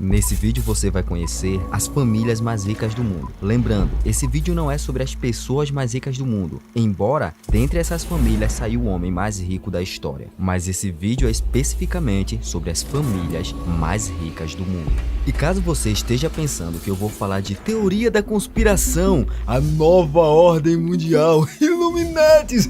Nesse vídeo você vai conhecer as famílias mais ricas do mundo. Lembrando, esse vídeo não é sobre as pessoas mais ricas do mundo, embora dentre essas famílias saiu o homem mais rico da história. Mas esse vídeo é especificamente sobre as famílias mais ricas do mundo. E caso você esteja pensando que eu vou falar de teoria da conspiração, a nova ordem mundial, Illuminatis,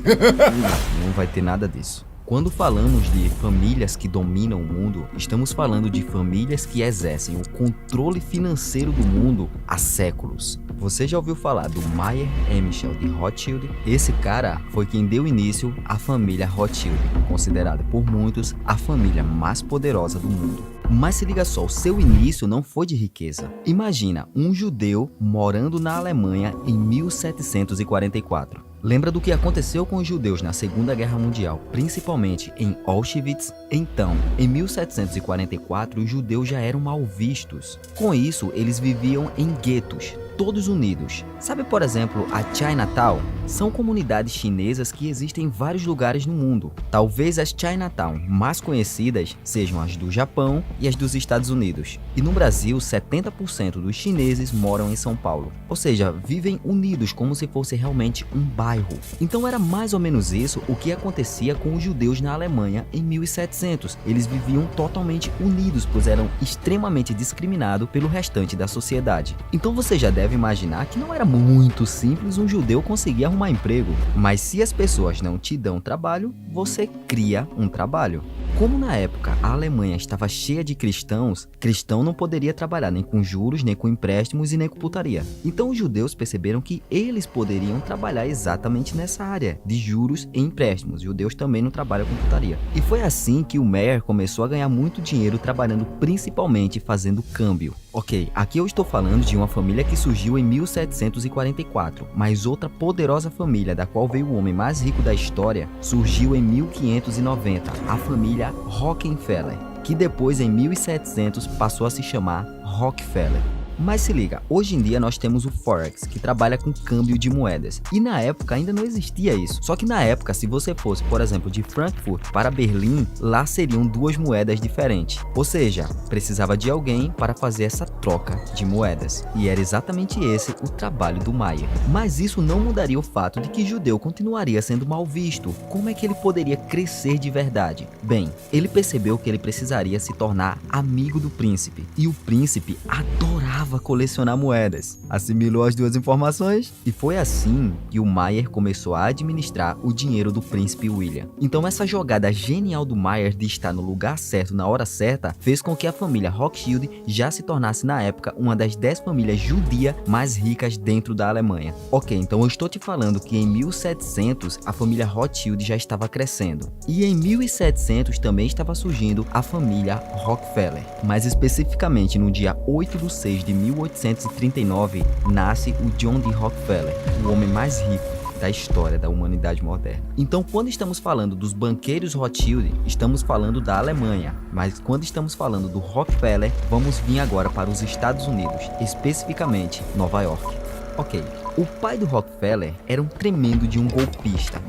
não vai ter nada disso. Quando falamos de famílias que dominam o mundo, estamos falando de famílias que exercem o controle financeiro do mundo há séculos. Você já ouviu falar do Mayer Amschel de Rothschild? Esse cara foi quem deu início à família Rothschild, considerada por muitos a família mais poderosa do mundo. Mas se liga só, o seu início não foi de riqueza. Imagina um judeu morando na Alemanha em 1744. Lembra do que aconteceu com os judeus na Segunda Guerra Mundial, principalmente em Auschwitz? Então, em 1744, os judeus já eram mal vistos. Com isso, eles viviam em guetos, todos unidos. Sabe, por exemplo, a Chinatown? São comunidades chinesas que existem em vários lugares no mundo. Talvez as Chinatown mais conhecidas sejam as do Japão e as dos Estados Unidos. E no Brasil, 70% dos chineses moram em São Paulo. Ou seja, vivem unidos como se fosse realmente um bairro. Então era mais ou menos isso o que acontecia com os judeus na Alemanha em 1700. Eles viviam totalmente unidos, pois eram extremamente discriminados pelo restante da sociedade. Então você já deve imaginar que não era muito simples um judeu conseguir arrumar emprego. Mas se as pessoas não te dão trabalho, você cria um trabalho. Como na época a Alemanha estava cheia de cristãos, cristão não poderia trabalhar nem com juros, nem com empréstimos e nem com putaria. Então os judeus perceberam que eles poderiam trabalhar exatamente nessa área de juros e empréstimos. Os judeus também não trabalham com putaria. E foi assim que o Mayer começou a ganhar muito dinheiro trabalhando principalmente fazendo câmbio. Ok, aqui eu estou falando de uma família que surgiu em 1744, mas outra poderosa família da qual veio o homem mais rico da história surgiu em 1590, a família Rockefeller, que depois em 1700 passou a se chamar Rockefeller. Mas se liga, hoje em dia nós temos o Forex, que trabalha com câmbio de moedas. E na época ainda não existia isso. Só que na época, se você fosse, por exemplo, de Frankfurt para Berlim, lá seriam duas moedas diferentes. Ou seja, precisava de alguém para fazer essa troca de moedas. E era exatamente esse o trabalho do Mayer. Mas isso não mudaria o fato de que judeu continuaria sendo mal visto. Como é que ele poderia crescer de verdade? Bem, ele percebeu que ele precisaria se tornar amigo do príncipe. E o príncipe adorava colecionar moedas. Assimilou as duas informações? E foi assim que o Mayer começou a administrar o dinheiro do príncipe William. Então essa jogada genial do Mayer de estar no lugar certo na hora certa fez com que a família Rothschild já se tornasse na época uma das 10 famílias judias mais ricas dentro da Alemanha. Ok, então eu estou te falando que em 1700 a família Rothschild já estava crescendo. E em 1700 também estava surgindo a família Rockefeller. Mais especificamente no dia 8/6 de 1839, nasce o John D. Rockefeller, o homem mais rico da história da humanidade moderna. Então, quando estamos falando dos banqueiros Rothschild, estamos falando da Alemanha, mas quando estamos falando do Rockefeller, vamos vir agora para os Estados Unidos, especificamente Nova York. Ok, o pai do Rockefeller era um tremendo de um golpista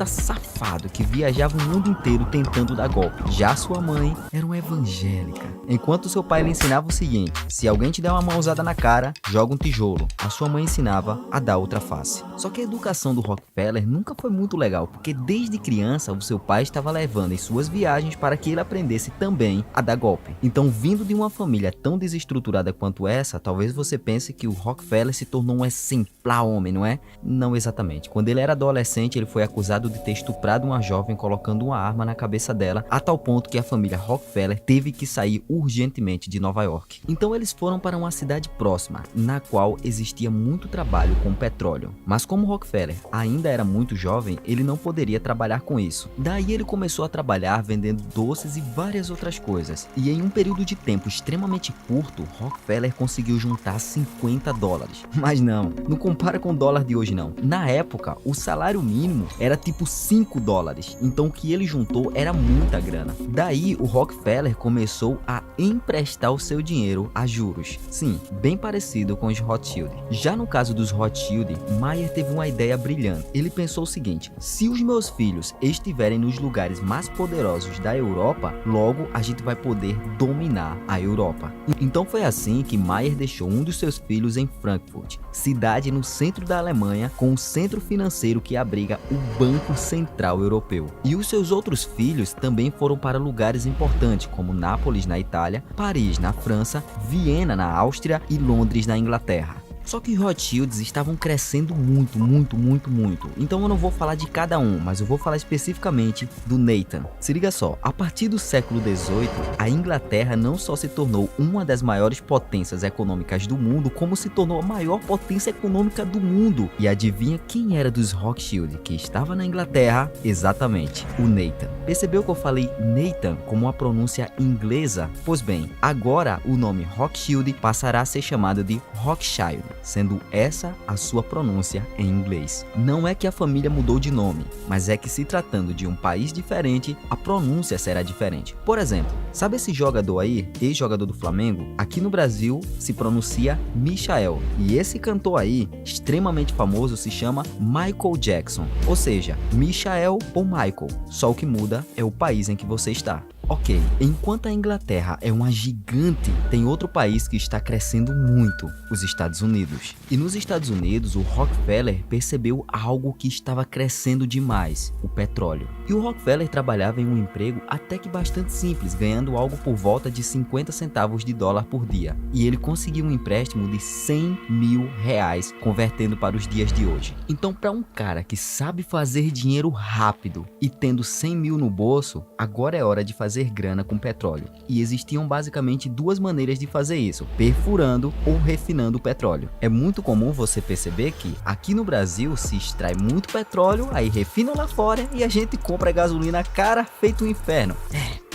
safado que viajava o mundo inteiro tentando dar golpe. Já sua mãe era uma evangélica. Enquanto seu pai lhe ensinava o seguinte: se alguém te der uma mãozada na cara, joga um tijolo. A sua mãe ensinava a dar outra face. Só que a educação do Rockefeller nunca foi muito legal, porque desde criança o seu pai estava levando em suas viagens para que ele aprendesse também a dar golpe. Então, vindo de uma família tão desestruturada quanto essa, talvez você pense que o Rockefeller se tornou um exemplar homem, não é? Não exatamente. Quando ele era adolescente, ele foi acusado de ter estuprado uma jovem colocando uma arma na cabeça dela, a tal ponto que a família Rockefeller teve que sair urgentemente de Nova York. Então eles foram para uma cidade próxima, na qual existia muito trabalho com petróleo. Mas como Rockefeller ainda era muito jovem, ele não poderia trabalhar com isso. Daí ele começou a trabalhar vendendo doces e várias outras coisas. E em um período de tempo extremamente curto, Rockefeller conseguiu juntar $50. Mas não compara com o dólar de hoje não. Na época, o salário mínimo era tipo $5, então o que ele juntou era muita grana. Daí o Rockefeller começou a emprestar o seu dinheiro a juros. Sim, bem parecido com os Rothschild. Já no caso dos Rothschild, Mayer teve uma ideia brilhante. Ele pensou o seguinte: se os meus filhos estiverem nos lugares mais poderosos da Europa, logo a gente vai poder dominar a Europa. Então foi assim que Mayer deixou um dos seus filhos em Frankfurt, cidade no centro da Alemanha, com um centro financeiro que abriga o Banco Central Europeu. E os seus outros filhos também foram para lugares importantes, como Nápoles na Itália, Paris na França, Viena na Áustria e Londres na Inglaterra. Só que os Rothschilds estavam crescendo muito. Então eu não vou falar de cada um, mas eu vou falar especificamente do Nathan. Se liga só, a partir do século XVIII, a Inglaterra não só se tornou uma das maiores potências econômicas do mundo, como se tornou a maior potência econômica do mundo. E adivinha quem era dos Rothschild que estava na Inglaterra? Exatamente, o Nathan. Percebeu que eu falei Nathan como uma pronúncia inglesa? Pois bem, agora o nome Rothschild passará a ser chamado de Rothschild, sendo essa a sua pronúncia em inglês. Não é que a família mudou de nome, mas é que se tratando de um país diferente, a pronúncia será diferente. Por exemplo, sabe esse jogador aí, ex-jogador do Flamengo? Aqui no Brasil se pronuncia Michael, e esse cantor aí, extremamente famoso, se chama Michael Jackson, ou seja, Michael ou Michael, só o que muda é o país em que você está. Ok, enquanto a Inglaterra é uma gigante, tem outro país que está crescendo muito, os Estados Unidos. E nos Estados Unidos, o Rockefeller percebeu algo que estava crescendo demais, o petróleo. E o Rockefeller trabalhava em um emprego até que bastante simples, ganhando algo por volta de 50 centavos de dólar por dia. E ele conseguiu um empréstimo de R$100 mil, convertendo para os dias de hoje. Então, para um cara que sabe fazer dinheiro rápido e tendo 100 mil no bolso, agora é hora de fazer grana com petróleo. E existiam basicamente duas maneiras de fazer isso: perfurando ou refinando o petróleo. É muito comum você perceber que aqui no Brasil se extrai muito petróleo, aí refinam lá fora e a gente compra gasolina cara feito um inferno.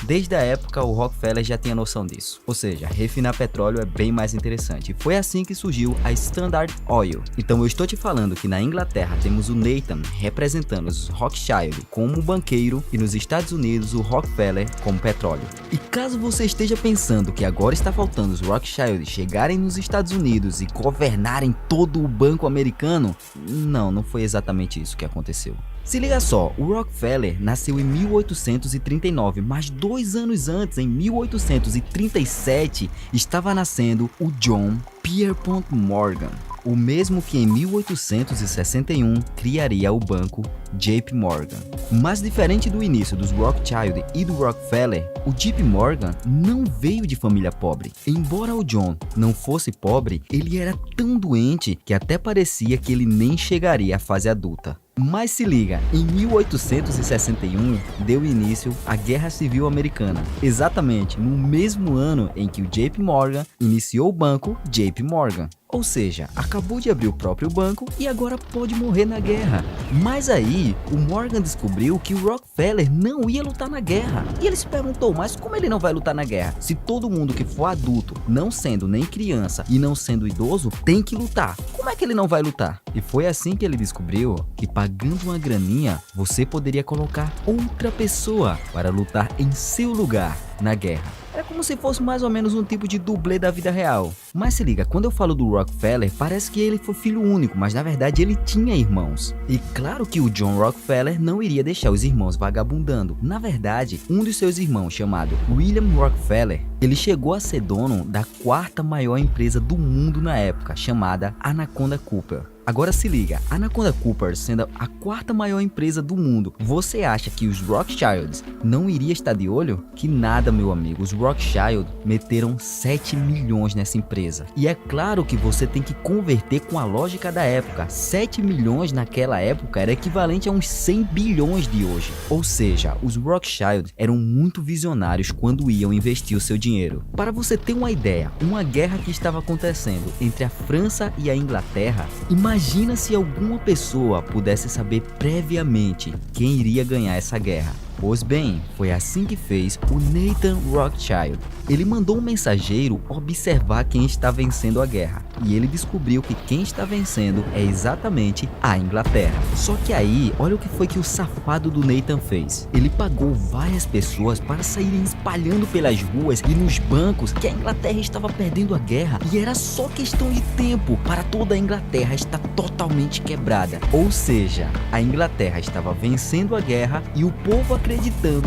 Desde a época o Rockefeller já tinha noção disso, ou seja, refinar petróleo é bem mais interessante. E foi assim que surgiu a Standard Oil. Então eu estou te falando que na Inglaterra temos o Nathan representando os Rothschild como banqueiro e nos Estados Unidos o Rockefeller como petróleo. E caso você esteja pensando que agora está faltando os Rothschild chegarem nos Estados Unidos e governarem todo o banco americano, não foi exatamente isso que aconteceu. Se liga só, o Rockefeller nasceu em 1839, mas 2 anos antes, em 1837, estava nascendo o John Pierpont Morgan, o mesmo que em 1861 criaria o banco JP Morgan. Mas diferente do início dos Rothschild e do Rockefeller, o JP Morgan não veio de família pobre. Embora o John não fosse pobre, ele era tão doente que até parecia que ele nem chegaria à fase adulta. Mas se liga, em 1861 deu início a Guerra Civil Americana, exatamente no mesmo ano em que o JP Morgan iniciou o banco JP Morgan. Ou seja, acabou de abrir o próprio banco e agora pode morrer na guerra. Mas aí, o Morgan descobriu que o Rockefeller não ia lutar na guerra. E ele se perguntou, mas como ele não vai lutar na guerra? Se todo mundo que for adulto, não sendo nem criança e não sendo idoso, tem que lutar. Como é que ele não vai lutar? E foi assim que ele descobriu que pagando uma graninha, você poderia colocar outra pessoa para lutar em seu lugar na guerra. Era como se fosse mais ou menos um tipo de dublê da vida real. Mas se liga, quando eu falo do Rockefeller, parece que ele foi filho único, mas na verdade ele tinha irmãos. E claro que o John Rockefeller não iria deixar os irmãos vagabundando. Na verdade, um dos seus irmãos, chamado William Rockefeller, ele chegou a ser dono da 4ª maior empresa do mundo na época, chamada Anaconda Cooper. Agora se liga, Anaconda Cooper sendo a 4ª maior empresa do mundo, você acha que os Rothschilds não iriam estar de olho? Que nada, meu amigo, os Rothschild meteram 7 milhões nessa empresa. E é claro que você tem que converter com a lógica da época. 7 milhões naquela época era equivalente a uns 100 bilhões de hoje. Ou seja, os Rothschild eram muito visionários quando iam investir o seu dinheiro. Para você ter uma ideia, uma guerra que estava acontecendo entre a França e a Inglaterra, imagina se alguma pessoa pudesse saber previamente quem iria ganhar essa guerra. Pois bem, foi assim que fez o Nathan Rothschild. Ele mandou um mensageiro observar quem está vencendo a guerra, e ele descobriu que quem está vencendo é exatamente a Inglaterra. Só que aí, olha o que foi que o safado do Nathan fez. Ele pagou várias pessoas para saírem espalhando pelas ruas e nos bancos que a Inglaterra estava perdendo a guerra, e era só questão de tempo para toda a Inglaterra estar totalmente quebrada. Ou seja, a Inglaterra estava vencendo a guerra e o povo acreditando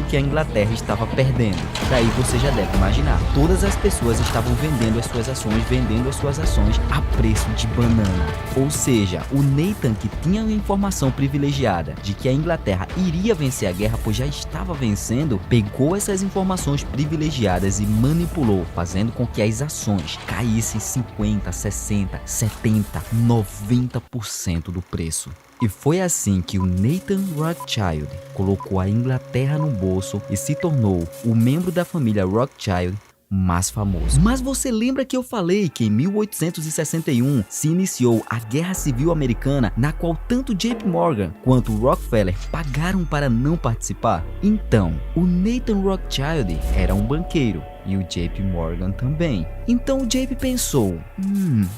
que a Inglaterra estava perdendo. Daí você já deve imaginar, todas as pessoas estavam vendendo as suas ações a preço de banana. Ou seja, o Nathan, que tinha a informação privilegiada de que a Inglaterra iria vencer a guerra, pois já estava vencendo, pegou essas informações privilegiadas e manipulou, fazendo com que as ações caíssem 50, 60, 70, 90% do preço. E foi assim que o Nathan Rothschild colocou a Inglaterra no bolso e se tornou o membro da família Rothschild mais famoso. Mas você lembra que eu falei que em 1861 se iniciou a Guerra Civil Americana, na qual tanto JP Morgan quanto Rockefeller pagaram para não participar? Então, o Nathan Rothschild era um banqueiro e o JP Morgan também. Então o JP pensou,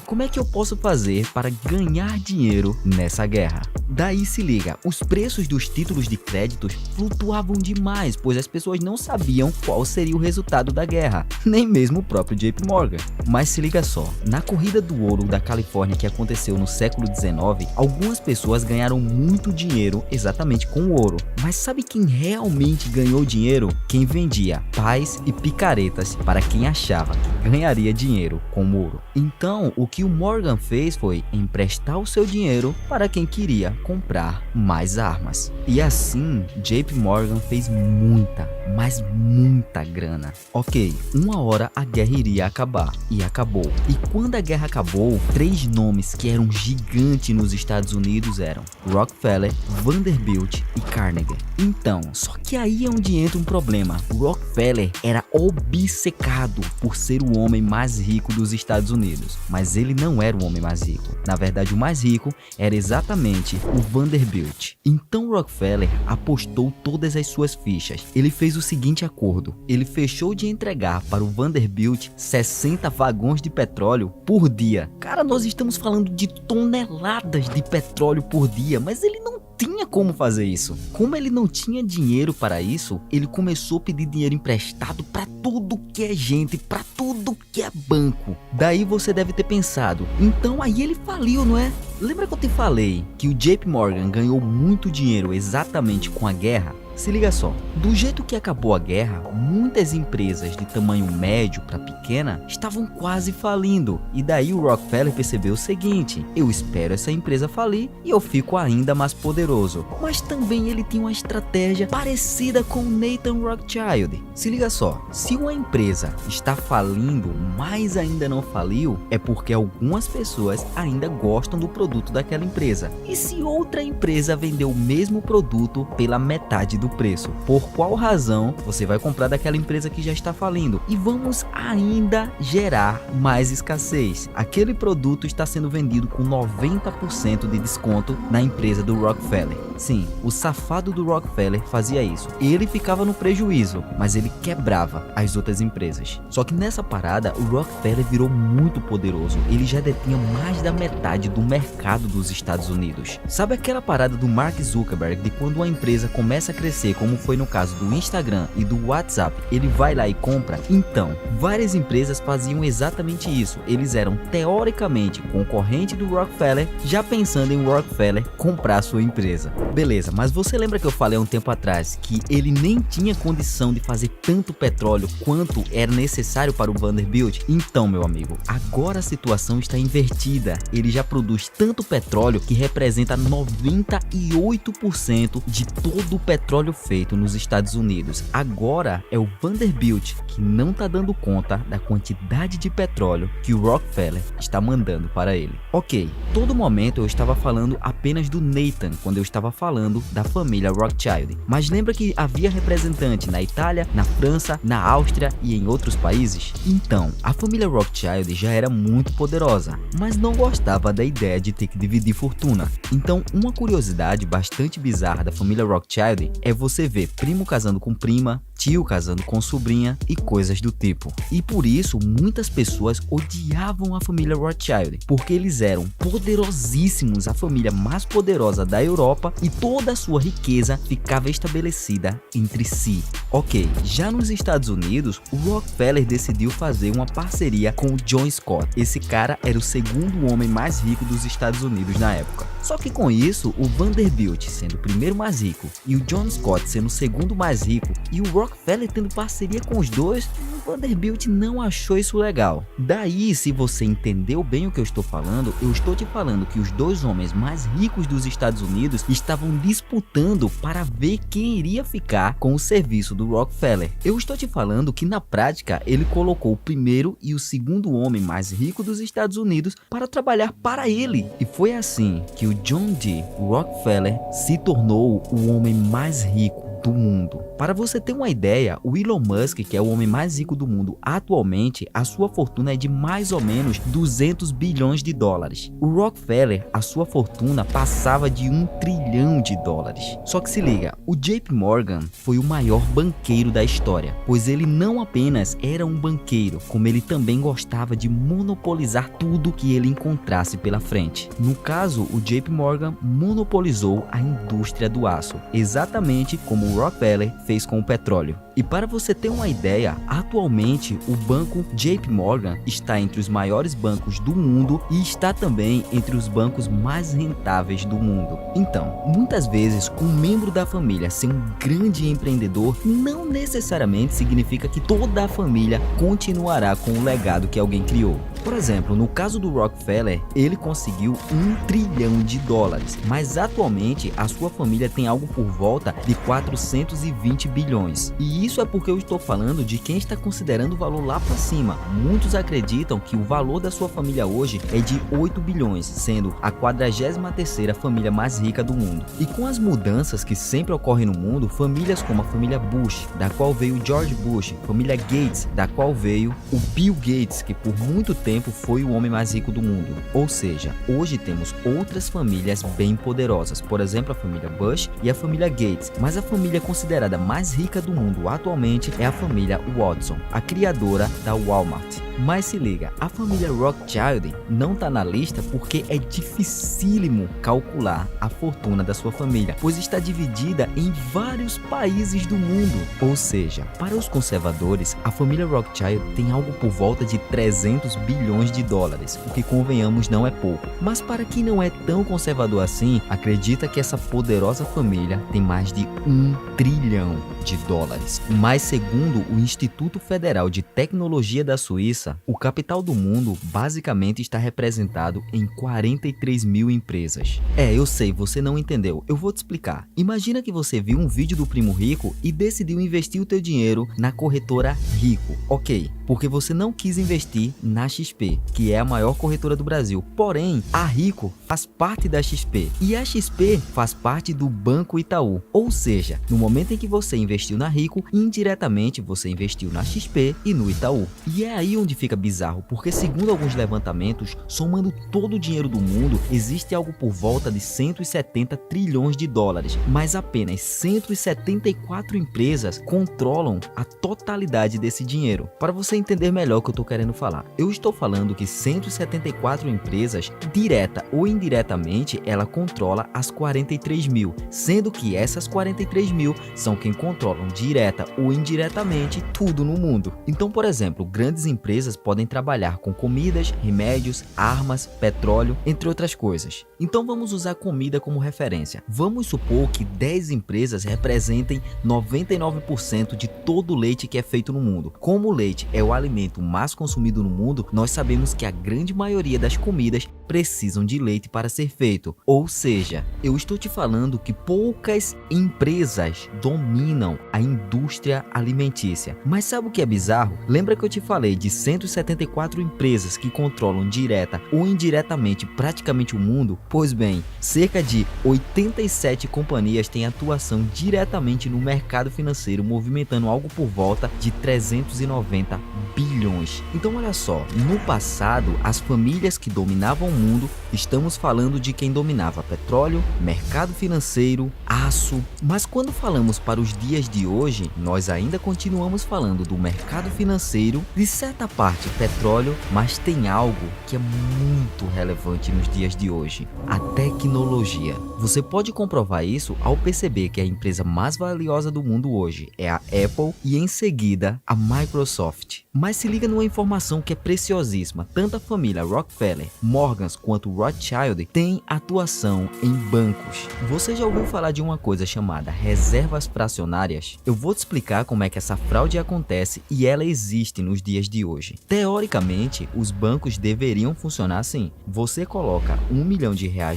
como é que eu posso fazer para ganhar dinheiro nessa guerra? Daí se liga, os preços dos títulos de créditos flutuavam demais, pois as pessoas não sabiam qual seria o resultado da guerra, nem mesmo o próprio JP Morgan. Mas se liga só, na corrida do ouro da Califórnia que aconteceu no século XIX, algumas pessoas ganharam muito dinheiro exatamente com o ouro. Mas sabe quem realmente ganhou dinheiro? Quem vendia pás e picaretas para quem achava que ganharia dinheiro com ouro. Então, o que o Morgan fez foi emprestar o seu dinheiro para quem queria comprar mais armas. E assim, JP Morgan fez muita, mas muita grana. Ok, uma hora a guerra iria acabar, e acabou. E quando a guerra acabou, 3 nomes que eram gigantes nos Estados Unidos eram Rockefeller, Vanderbilt e Carnegie. Então, só que aí é onde entra um problema. Rockefeller era obcecado por ser o homem mais rico dos Estados Unidos, mas ele não era o homem mais rico. Na verdade, o mais rico era exatamente o Vanderbilt. Então Rockefeller apostou todas as suas fichas. Ele fez o seguinte acordo: ele fechou de entregar para o Vanderbilt 60 vagões de petróleo por dia. Cara, nós estamos falando de toneladas de petróleo por dia, mas ele não tinha como fazer isso. Como ele não tinha dinheiro para isso, ele começou a pedir dinheiro emprestado para tudo que é gente, para tudo que é banco. Daí você deve ter pensado, então aí ele faliu, não é? Lembra que eu te falei que o JP Morgan ganhou muito dinheiro exatamente com a guerra? Se liga só, do jeito que acabou a guerra, muitas empresas de tamanho médio para pequena estavam quase falindo. E daí o Rockefeller percebeu o seguinte: eu espero essa empresa falir e eu fico ainda mais poderoso. Mas também ele tinha uma estratégia parecida com o Nathan Rothschild. Se liga só, se uma empresa está falindo, mas ainda não faliu, é porque algumas pessoas ainda gostam do produto daquela empresa. E se outra empresa vender o mesmo produto pela metade do preço, por qual razão você vai comprar daquela empresa que já está falindo? E vamos ainda gerar mais escassez. Aquele produto está sendo vendido com 90% de desconto na empresa do Rockefeller. Sim, o safado do Rockefeller fazia isso. Ele ficava no prejuízo, mas ele quebrava as outras empresas. Só que nessa parada, o Rockefeller virou muito poderoso. Ele já detinha mais da metade do mercado dos Estados Unidos. Sabe aquela parada do Mark Zuckerberg de quando uma empresa começa a crescer, como foi no caso do Instagram e do WhatsApp, ele vai lá e compra? Então, várias empresas faziam exatamente isso. Eles eram teoricamente concorrente do Rockefeller, já pensando em Rockefeller comprar sua empresa. Beleza, mas você lembra que eu falei há um tempo atrás que ele nem tinha condição de fazer tanto petróleo quanto era necessário para o Vanderbilt? Então, meu amigo, agora a situação está invertida. Ele já produz tanto petróleo que representa 98% de todo o petróleo feito nos Estados Unidos. Agora é o Vanderbilt que não está dando conta da quantidade de petróleo que o Rockefeller está mandando para ele. Ok, todo momento eu estava falando apenas do Nathan quando eu estava falando da família Rothschild, mas lembra que havia representante na Itália, na França, na Áustria e em outros países? Então, a família Rothschild já era muito poderosa, mas não gostava da ideia de ter que dividir fortuna. Então, uma curiosidade bastante bizarra da família Rothschild é é você ver primo casando com prima, tio casando com sobrinha e coisas do tipo. E por isso, muitas pessoas odiavam a família Rothschild, porque eles eram poderosíssimos, a família mais poderosa da Europa, e toda a sua riqueza ficava estabelecida entre si. Ok, já nos Estados Unidos, o Rockefeller decidiu fazer uma parceria com o John Scott. Esse cara era o segundo homem mais rico dos Estados Unidos na época. Só que com isso, o Vanderbilt sendo o primeiro mais rico e o John Scott sendo o segundo mais rico e o Rockefeller tendo parceria com os dois, o Vanderbilt não achou isso legal. Daí, se você entendeu bem o que eu estou te falando que os dois homens mais ricos dos Estados Unidos estavam disputando para ver quem iria ficar com o serviço do Rockefeller. Eu estou te falando que na prática ele colocou o primeiro e o segundo homem mais rico dos Estados Unidos para trabalhar para ele. E foi assim que o John D. Rockefeller se tornou o homem mais rico do mundo. Para você ter uma ideia, o Elon Musk, que é o homem mais rico do mundo atualmente, a sua fortuna é de mais ou menos 200 bilhões de dólares. O Rockefeller, a sua fortuna passava de 1 trilhão de dólares. Só que se liga, o JP Morgan foi o maior banqueiro da história, pois ele não apenas era um banqueiro, como ele também gostava de monopolizar tudo que ele encontrasse pela frente. No caso, o JP Morgan monopolizou a indústria do aço, exatamente como o Rockefeller fez com o petróleo. E para você ter uma ideia, atualmente o banco JP Morgan está entre os maiores bancos do mundo e está também entre os bancos mais rentáveis do mundo. Então, muitas vezes, um membro da família ser um grande empreendedor não necessariamente significa que toda a família continuará com o legado que alguém criou. Por exemplo, no caso do Rockefeller, ele conseguiu 1 trilhão de dólares, mas atualmente a sua família tem algo por volta de 420 bilhões. E isso é porque eu estou falando de quem está considerando o valor lá para cima. Muitos acreditam que o valor da sua família hoje é de 8 bilhões, sendo a 43ª família mais rica do mundo. E com as mudanças que sempre ocorrem no mundo, famílias como a família Bush, da qual veio George Bush, família Gates, da qual veio o Bill Gates, que por muito tempo foi o homem mais rico do mundo. Ou seja, hoje temos outras famílias bem poderosas, por exemplo a família Bush e a família Gates, mas a família considerada mais rica do mundo atualmente é a família Watson, a criadora da Walmart. Mas se liga, a família Rothschild não está na lista porque é dificílimo calcular a fortuna da sua família, pois está dividida em vários países do mundo. Ou seja, para os conservadores, a família Rothschild tem algo por volta de 300 bilhões de dólares, o que convenhamos não é pouco. Mas para quem não é tão conservador assim, acredita que essa poderosa família tem mais de 1 trilhão de dólares. Mas segundo o Instituto Federal de Tecnologia da Suíça, o capital do mundo basicamente está representado em 43 mil empresas. Eu sei, você não entendeu, eu vou te explicar. Imagina que você viu um vídeo do Primo Rico e decidiu investir o teu dinheiro na corretora Rico, ok? Porque você não quis investir na XP, que é a maior corretora do Brasil. Porém, a Rico faz parte da XP e a XP faz parte do Banco Itaú. Ou seja, no momento em que você investiu na Rico, indiretamente você investiu na XP e no Itaú. E é aí onde fica bizarro, porque segundo alguns levantamentos, somando todo o dinheiro do mundo, existe algo por volta de 170 trilhões de dólares, mas apenas 174 empresas controlam a totalidade desse dinheiro. Para você entender melhor o que eu estou querendo falar, eu estou falando que 174 empresas, direta ou indiretamente, ela controla as 43 mil, sendo que essas 43 mil são quem controlam direta ou indiretamente tudo no mundo. Então, por exemplo, grandes empresas podem trabalhar com comidas, remédios, armas, petróleo, entre outras coisas. Então vamos usar comida como referência. Vamos supor que 10 empresas representem 99% de todo o leite que é feito no mundo. Como o leite é o alimento mais consumido no mundo, nós sabemos que a grande maioria das comidas precisam de leite para ser feito. Ou seja, eu estou te falando que poucas empresas dominam a indústria alimentícia. Mas sabe o que é bizarro? Lembra que eu te falei de 174 empresas que controlam direta ou indiretamente praticamente o mundo? Pois bem, cerca de 87 companhias têm atuação diretamente no mercado financeiro, movimentando algo por volta de 390 bilhões bilhões. Então olha só, no passado, as famílias que dominavam o mundo, estamos falando de quem dominava petróleo, mercado financeiro, aço, mas quando falamos para os dias de hoje, nós ainda continuamos falando do mercado financeiro, de certa parte petróleo, mas tem algo que é muito relevante nos dias de hoje: a tecnologia. Você pode comprovar isso ao perceber que a empresa mais valiosa do mundo hoje é a Apple e em seguida a Microsoft. Mas se liga numa informação que é preciosíssima: tanto a família Rockefeller, Morgans quanto Rothschild têm atuação em bancos. Você já ouviu falar de uma coisa chamada reservas fracionárias? Eu vou te explicar como é que essa fraude acontece e ela existe nos dias de hoje. Teoricamente, os bancos deveriam funcionar assim: você coloca R$1 milhão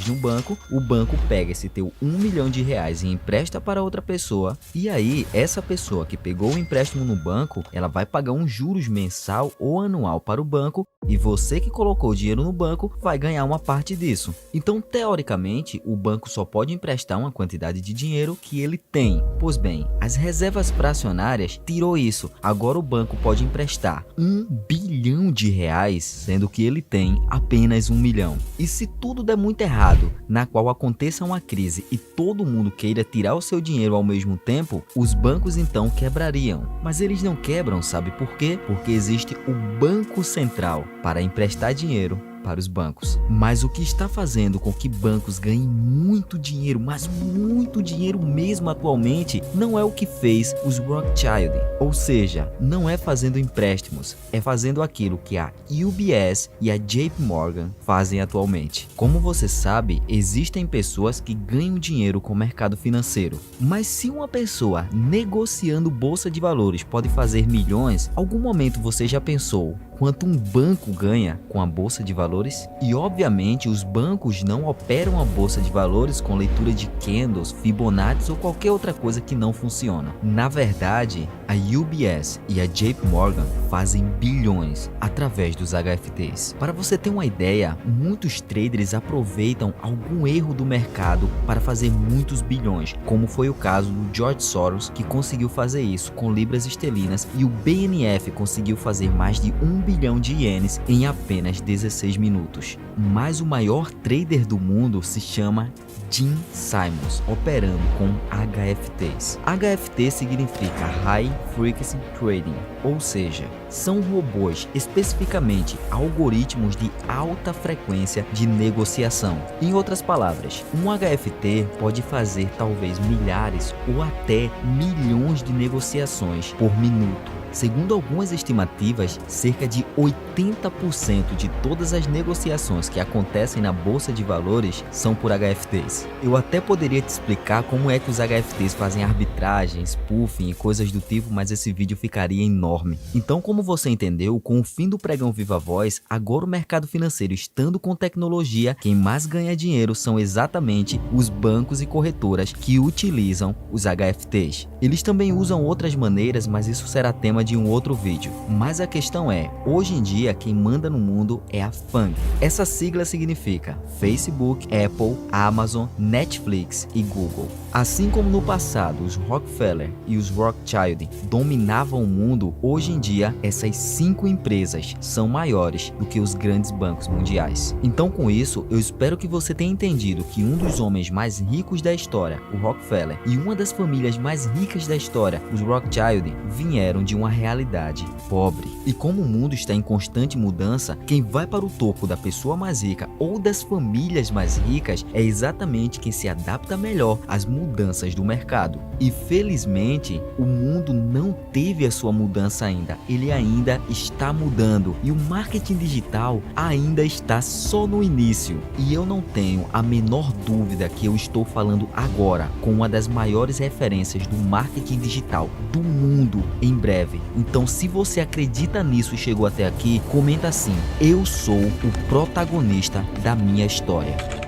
no banco, o banco pega esse teu R$1 milhão e empresta para outra pessoa, e aí essa pessoa que pegou o empréstimo no banco, ela vai pagar um juros mensal ou anual para o banco, e você que colocou o dinheiro no banco vai ganhar uma parte disso. Então, teoricamente, o banco só pode emprestar uma quantidade de dinheiro que ele tem. Pois bem, as reservas fracionárias tirou isso. Agora o banco pode emprestar R$1 bilhão, sendo que ele tem apenas R$1 milhão. E se tudo der muito errado, na qual aconteça uma crise e todo mundo queira tirar o seu dinheiro ao mesmo tempo, os bancos então quebrariam. Mas eles não quebram, sabe por quê? Porque existe o Banco Central para emprestar dinheiro para os bancos. Mas o que está fazendo com que bancos ganhem muito dinheiro, mas muito dinheiro mesmo atualmente, não é o que fez os Rothschild. Ou seja, não é fazendo empréstimos, é fazendo aquilo que a UBS e a JP Morgan fazem atualmente. Como você sabe, existem pessoas que ganham dinheiro com o mercado financeiro. Mas se uma pessoa negociando bolsa de valores pode fazer milhões, algum momento você já pensou quanto um banco ganha com a bolsa de valores? E obviamente os bancos não operam a bolsa de valores com leitura de candles, Fibonacci ou qualquer outra coisa que não funciona. Na verdade, a UBS e a JP Morgan fazem bilhões através dos HFTs. Para você ter uma ideia, muitos traders aproveitam algum erro do mercado para fazer muitos bilhões, como foi o caso do George Soros, que conseguiu fazer isso com libras esterlinas, e o BNF conseguiu fazer mais de R$1 bilhão em apenas 16 minutos. Mas o maior trader do mundo se chama Gene Simons, operando com HFTs. HFT significa High Frequency Trading, ou seja, são robôs, especificamente algoritmos de alta frequência de negociação. Em outras palavras, um HFT pode fazer talvez milhares ou até milhões de negociações por minuto. Segundo algumas estimativas, cerca de 80% de todas as negociações que acontecem na bolsa de valores são por HFTs. Eu até poderia te explicar como é que os HFTs fazem arbitragem, spoofing e coisas do tipo, mas esse vídeo ficaria enorme. Então, como você entendeu, com o fim do pregão viva voz, agora o mercado financeiro estando com tecnologia, quem mais ganha dinheiro são exatamente os bancos e corretoras que utilizam os HFTs. Eles também usam outras maneiras, mas isso será tema de um outro vídeo. Mas a questão é, hoje em dia quem manda no mundo é a FANG. Essa sigla significa Facebook, Apple, Amazon, Netflix e Google. Assim como no passado os Rockefeller e os Rothschild dominavam o mundo, hoje em dia essas 5 empresas são maiores do que os grandes bancos mundiais. Então, com isso, eu espero que você tenha entendido que um dos homens mais ricos da história, o Rockefeller, e uma das famílias mais ricas da história, os Rothschild, vieram de uma realidade pobre. E como o mundo está em constante mudança, quem vai para o topo da pessoa mais rica ou das famílias mais ricas é exatamente quem se adapta melhor às mudanças do mercado. E felizmente, o mundo não teve a sua mudança ainda. Ele ainda está mudando e o marketing digital ainda está só no início. E eu não tenho a menor dúvida que eu estou falando agora com uma das maiores referências do marketing digital do mundo em breve. Então, se você acredita nisso e chegou até aqui, comenta assim: eu sou o protagonista da minha história.